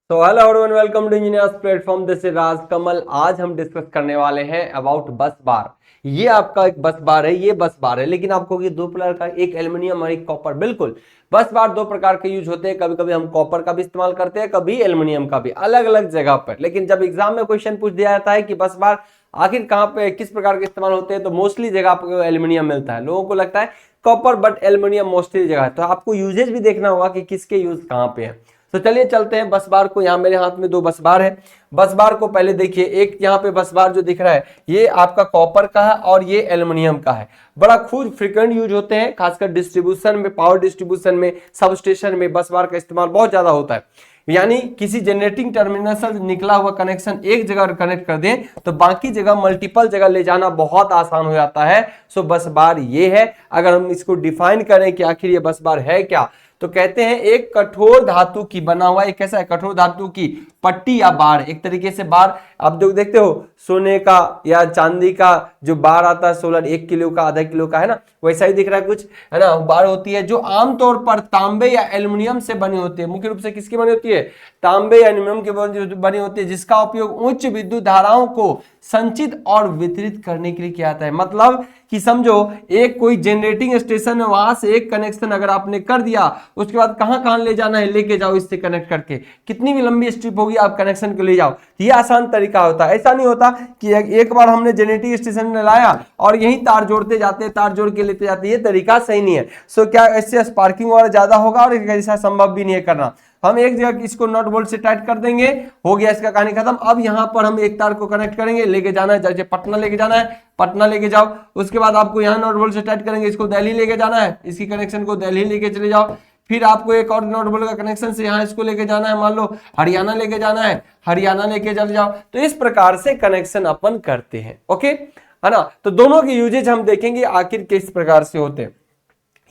तो hello everyone, welcome to engineers platform. This is Raj Kamal. आज हम डिस्कस करने वाले हैं अबाउट बस बार। ये आपका एक बस बार है, ये बस बार है, लेकिन आपको ये दो प्रकार का, एक एल्युमिनियम और एक कॉपर। बिल्कुल, बस बार दो प्रकार के यूज होते हैं। कभी कभी हम कॉपर का भी इस्तेमाल करते हैं, कभी एल्युमिनियम का भी, अलग अलग जगह पर। लेकिन जब एग्जाम में क्वेश्चन पूछ दिया जाता है कि बस बार आखिर कहाँ पे किस प्रकार के इस्तेमाल होते हैं, तो मोस्टली जगह आपको एल्युमिनियम मिलता है। लोगों को लगता है कॉपर, बट एल्युमिनियम मोस्टली जगह है। तो आपको यूजेज भी देखना होगा कि किसके यूज कहाँ पे है। तो चलिए चलते हैं बस बार को। यहाँ मेरे हाथ में दो बस बार है। बस बार को पहले देखिए, एक यहाँ पे बस बार जो दिख रहा है ये आपका कॉपर का है और ये एल्युमिनियम का है। बड़ा खूब फ्रिक्वेंट यूज होते हैं, खासकर डिस्ट्रीब्यूशन में, पावर डिस्ट्रीब्यूशन में, सब स्टेशन में बस बार का इस्तेमाल बहुत ज्यादा होता है। यानी किसी जनरेटिंग टर्मिनल से निकला हुआ कनेक्शन एक जगह कनेक्ट कर दें तो बाकी जगह मल्टीपल जगह ले जाना बहुत आसान हो जाता है। सो बस बार ये है। अगर हम इसको डिफाइन करें कि आखिर ये बस बार है क्या, तो कहते हैं एक कठोर धातु की बना हुआ, एक कैसा है, कठोर धातु की पट्टी या बार। एक तरीके से बार आप जो देखते हो सोने का या चांदी का जो बार आता है, 16 1 किलो का, आधा किलो का, है ना, वैसा ही दिख रहा है कुछ, है ना। बार होती है जो आमतौर पर तांबे या एल्युमिनियम से बनी होती है। मुख्य रूप से किसकी बनी होती है? तांबे या एल्युमिनियम की बनी होती है, जिसका उपयोग उच्च विद्युत धाराओं को संचित और वितरित करने के लिए किया जाता है। मतलब कि समझो एक कोई जनरेटिंग स्टेशन है, वहां से एक कनेक्शन अगर आपने कर दिया, उसके बाद कहां कहां ले जाना है, लेके जाओ इससे कनेक्ट करके, कितनी भी लंबी स्ट्रिप होगी आप कनेक्शन को ले जाओ। ये आसान तरीका होता है। ऐसा नहीं होता कि एक बार हमने जनरेटिंग स्टेशन में लाया और यही तार जोड़ते जाते, तार जोड़ के लेते जाते, ये तरीका सही नहीं है। सो क्या इससे स्पार्किंग वगैरह ज्यादा होगा और ऐसा संभव भी नहीं है करना। हम एक जगह इसको नॉट बोल्ट से टाइट कर देंगे, हो गया, इसका कहानी खत्म। अब यहां पर हम एक तार को कनेक्ट करेंगे, लेके जाना है, जैसे पटना लेके जाना है, पटना लेके जाओ। उसके बाद आपको यहां नॉट बोल्ट से टाइट करेंगे, इसको दिल्ली लेके जाना है, इसकी कनेक्शन को दिल्ली लेके चले जाओ। फिर आपको एक और नॉट बोल्ट का कनेक्शन से यहां इसको लेके जाना है, मान लो हरियाणा लेके जाना है, हरियाणा लेके चले जाओ। तो इस प्रकार से कनेक्शन अपन करते हैं। ओके, है ना। तो दोनों के यूजेज हम देखेंगे आखिर किस प्रकार से होते हैं।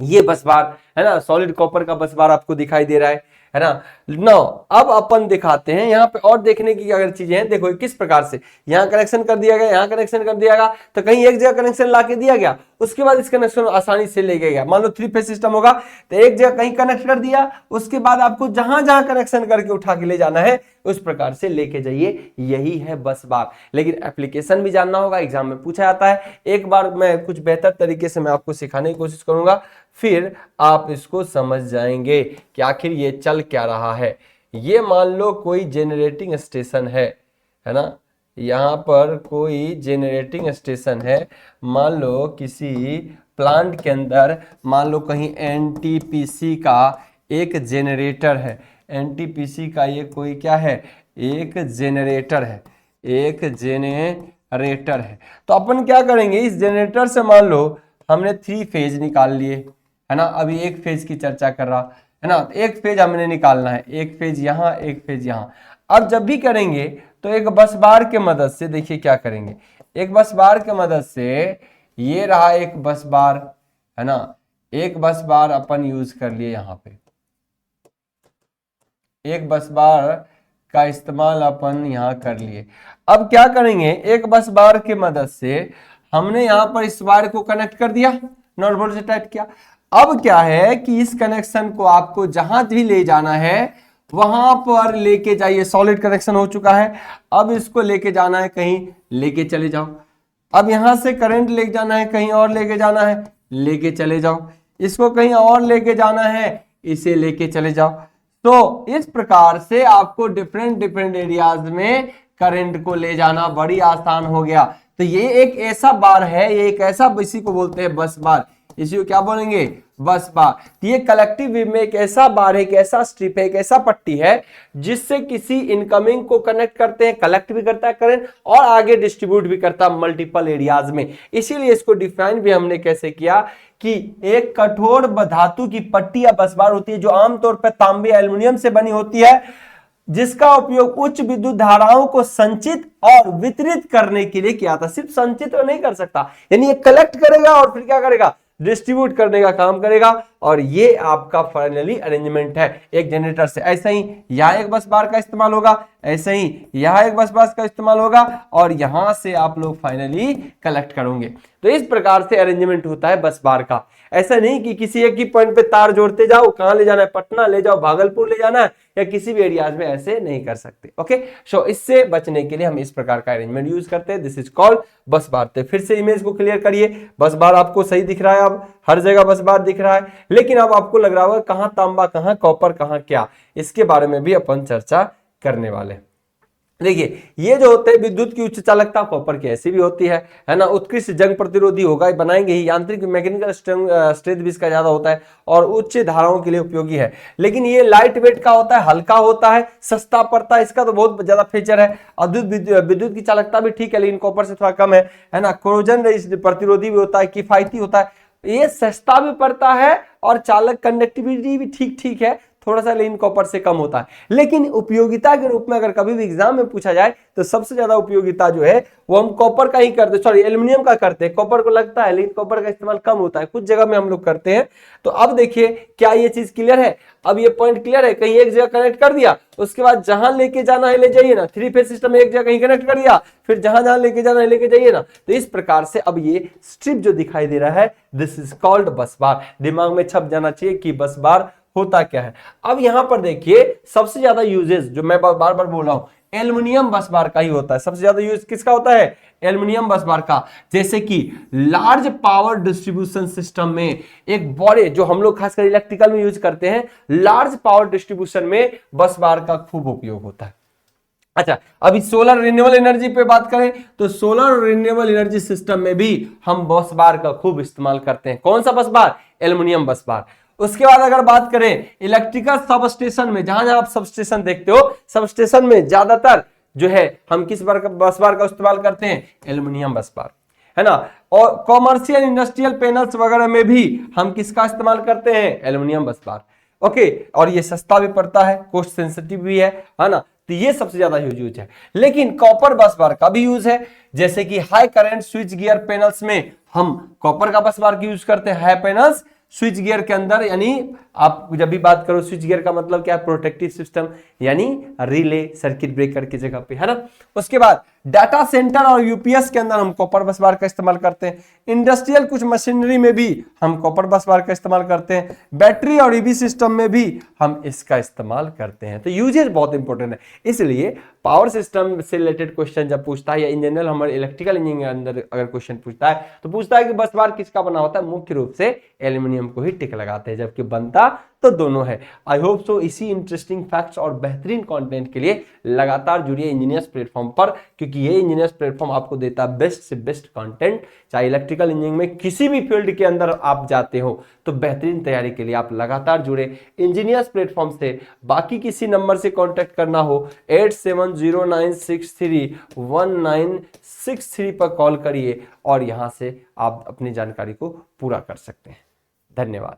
ये बस बार है ना, सॉलिड कॉपर का बस बार आपको दिखाई दे रहा है ना। नो, अब अपन दिखाते हैं यहाँ पे और देखने की अगर चीजें हैं। देखो किस प्रकार से यहाँ कनेक्शन कर दिया गया, यहाँ कनेक्शन कर दिया गया, तो कहीं एक जगह कनेक्शन ला के दिया गया, उसके बाद इस कनेक्शन आसानी से ले गया। मान लो 3 फेज सिस्टम होगा, तो एक जगह कहीं कनेक्ट कर दिया, उसके बाद आपको जहां जहां कनेक्शन करके उठा के ले जाना है उस प्रकार से लेके जाइए। यही है बस बार। लेकिन एप्लीकेशन भी जानना होगा, एग्जाम में पूछा जाता है। एक बार मैं कुछ बेहतर तरीके से मैं आपको सिखाने की कोशिश करूंगा, फिर आप इसको समझ जाएंगे कि आखिर ये चल क्या रहा है। ये मान लो कोई जेनरेटिंग स्टेशन है ना, यहां पर कोई जेनरेटिंग स्टेशन है। मान लो किसी प्लांट के अंदर, मान लो कहीं एनटीपीसी का एक जेनरेटर है। एनटीपीसी का ये कोई क्या है, एक जेनरेटर है, एक जेनरेटर है। तो अपन क्या करेंगे, इस जेनरेटर से मान लो हमने 3 फेज निकाल लिए, है ना। अभी एक फेज की चर्चा कर रहा है ना, तो एक फेज हमने निकालना है, एक फेज यहाँ, एक फेज यहाँ। अब जब भी करेंगे तो एक बस बार के मदद से देखिए क्या करेंगे। एक बस बार के मदद से, ये रहा एक बस बार, है ना, एक बस बार अपन यूज कर लिए यहाँ पे, एक बस बार का इस्तेमाल अपन यहाँ कर लिए। अब क्या करेंगे, एक बस बार के मदद से हमने यहाँ पर इस वायर को कनेक्ट कर दिया, नॉट बोल्ट से टाइट किया। अब क्या है कि इस कनेक्शन को आपको जहां भी ले जाना है वहां पर लेके जाइए। सॉलिड कनेक्शन हो चुका है, अब इसको लेके जाना है कहीं, लेके चले जाओ। अब यहां से करंट लेके जाना है, कहीं और लेके जाना है, लेके चले जाओ। इसको कहीं और लेके जाना है, इसे लेके चले जाओ। तो इस प्रकार से आपको डिफरेंट डिफरेंट एरियाज में करंट को ले जाना बड़ी आसान हो गया। तो ये एक ऐसा बार है, ये एक ऐसा, इसी को बोलते हैं बस बार। इसी को क्या बोलेंगे, बस बार। ये कलेक्टिव वेव में एक ऐसा बार है, एक ऐसा स्ट्रिप है, एक ऐसा पट्टी है जिससे किसी इनकमिंग को कनेक्ट करते हैं, कलेक्ट भी करता है करंट और आगे डिस्ट्रीब्यूट भी करता है मल्टीपल एरियाज में। इसीलिए इसको डिफाइन भी हमने कैसे किया कि एक कठोर धातु की पट्टी या बस बार होती है जो आमतौर पर तांबे या एल्युमिनियम से बनी होती है, जिसका उपयोग उच्च विद्युत धाराओं को संचित और वितरित करने के लिए किया था। सिर्फ संचित तो नहीं कर सकता, यानी ये कलेक्ट करेगा और फिर क्या करेगा, डिस्ट्रीब्यूट करने का काम करेगा। और ये आपका फाइनली अरेंजमेंट है एक जनरेटर से। ऐसा ही यहां एक बस बार का इस्तेमाल होगा, ऐसे ही यहाँ एक बस बार का इस्तेमाल होगा और यहां से आप लोग फाइनली कलेक्ट करोगे। तो इस प्रकार से अरेंजमेंट होता है बस बार का। ऐसा नहीं कि किसी एक ही पॉइंट पे तार जोड़ते जाओ, कहां ले जाना है, पटना ले जाओ, भागलपुर ले जाना है, या किसी भी एरियाज में ऐसे नहीं कर सकते। ओके, सो इससे बचने के लिए हम इस प्रकार का अरेंजमेंट यूज करते हैं। दिस इज कॉल्ड बस बार। तो फिर से इमेज को क्लियर करिए, बस बार आपको सही दिख रहा है, अब हर जगह बस बार दिख रहा है, लेकिन अब आपको लग रहा होगा कहां तांबा, कहां कॉपर, कहां क्या, इसके बारे में भी अपन चर्चा करने वाले। देखिए, ये जो होते हैं विद्युत की उच्च चालकता कॉपर की ऐसी भी होती है ना, उत्कृष्ट जंग प्रतिरोधी होगा, बनाएंगे ही, यांत्रिक मैकेनिकल स्ट्रेंथ भी इसका ज्यादा होता है और उच्च धाराओं के लिए उपयोगी है। लेकिन ये लाइट वेट का होता है, हल्का होता है, सस्ता पड़ता है, इसका तो बहुत ज्यादा फीचर है। विद्युत की चालकता भी ठीक है, लेकिन कॉपर से थोड़ा कम है ना। कोरोजन प्रतिरोधी भी होता है, किफायती होता है, ये सस्ता भी पड़ता है और चालक कंडक्टिविटी भी ठीक ठीक है थोड़ा सा, लेकिन कॉपर से कम होता है। लेकिन उपयोगिता के रूप में अगर कभी भी एग्जाम में पूछा जाए तो सबसे ज्यादा उपयोगिता जो है वो हम कॉपर का ही करते, सॉरी एल्यूमिनियम का करते हैं। कॉपर को लगता है लेकिन कॉपर का इस्तेमाल कम होता है, कुछ जगह में हम लोग करते हैं। तो अब देखिए, क्या ये चीज क्लियर है? अब ये पॉइंट क्लियर है? कहीं एक जगह कनेक्ट कर दिया, उसके बाद जहां लेके जाना है ले जाइए ना। 3 फेज सिस्टम में एक जगह कहीं कनेक्ट कर दिया, फिर जहां जहां लेके जाना है लेके जाइए ना। तो इस प्रकार से अब ये स्ट्रिप जो दिखाई दे रहा है, दिस इज कॉल्ड बस बार। दिमाग में छप जाना चाहिए कि बस बार होता क्या है। अब यहां पर देखिए, सबसे ज्यादा यूजेस जो मैं बार बार बोल रहा हूं एल्युमिनियम बस बार का ही होता है। सबसे ज्यादा यूज किसका होता है? एल्युमिनियम बस बार का। जैसे कि लार्ज पावर डिस्ट्रीब्यूशन सिस्टम में, एक बड़े जो हम लोग खासकर इलेक्ट्रिकल में यूज करते हैं, लार्ज पावर डिस्ट्रीब्यूशन में बस बार का खूब उपयोग होता है। अच्छा, अभी सोलर रिन्यूएबल एनर्जी पे बात करें तो सोलर रिन्यूएबल एनर्जी सिस्टम में भी हम बस बार का खूब इस्तेमाल करते हैं। कौन सा बस बार? एल्युमिनियम बस बार। उसके बाद अगर बात करें इलेक्ट्रिकल सबस्टेशन में, जहां जहां आप सबस्टेशन देखते हो, सबस्टेशन में ज्यादातर जो है हम किस बस बार का इस्तेमाल करते हैं? एल्युमिनियम बस बार, है ना। और कॉमर्शियल इंडस्ट्रियल पैनल्स वगैरह में भी हम किसका इस्तेमाल करते हैं? एल्युमिनियम बस बार। ओके, और ये सस्ता भी पड़ता है, कॉस्ट सेंसिटिव भी है ना। तो ये सबसे ज्यादा यूज है। लेकिन कॉपर बस बार का भी यूज है, जैसे कि high current switch gear panels में हम कॉपर का बस बार की यूज करते हैं। हाई पैनल्स स्विच गियर के अंदर, यानी आप जब भी बात करो स्विच गियर का मतलब क्या है? प्रोटेक्टिव सिस्टम, यानी रिले सर्किट ब्रेकर की जगह पे, है ना। उसके बाद डाटा सेंटर और यूपीएस के अंदर हम कॉपर बस बार का इस्तेमाल करते हैं। इंडस्ट्रियल कुछ मशीनरी में भी हम कॉपर बस बार का इस्तेमाल करते हैं। बैटरी और ईवी सिस्टम में भी हम इसका इस्तेमाल करते हैं। तो यूजेज बहुत इंपॉर्टेंट है। इसलिए पावर सिस्टम से रिलेटेड क्वेश्चन जब पूछता है, या इन जनरल हमारे इलेक्ट्रिकल इंजीनियरिंग के अंदर अगर क्वेश्चन पूछता है, तो पूछता है कि बस बार किसका बना होता है? मुख्य रूप से एल्यूमिनियम को ही टिक लगाते हैं, जबकि बनता तो दोनों है। आई होप सो इसी इंटरेस्टिंग फैक्ट्स और बेहतरीन कंटेंट के लिए लगातार जुड़िए इंजीनियर्स प्लेटफॉर्म पर, क्योंकि ये इंजीनियर्स प्लेटफॉर्म आपको देता है बेस्ट से बेस्ट कंटेंट। चाहे इलेक्ट्रिकल इंजीनियरिंग में किसी भी फील्ड के अंदर आप जाते हो, तो बेहतरीन तैयारी के लिए आप लगातार जुड़े इंजीनियर्स प्लेटफॉर्म से। बाकी किसी नंबर से कॉन्टेक्ट करना हो 8709631963 पर कॉल करिए और यहां से आप अपनी जानकारी को पूरा कर सकते हैं। धन्यवाद।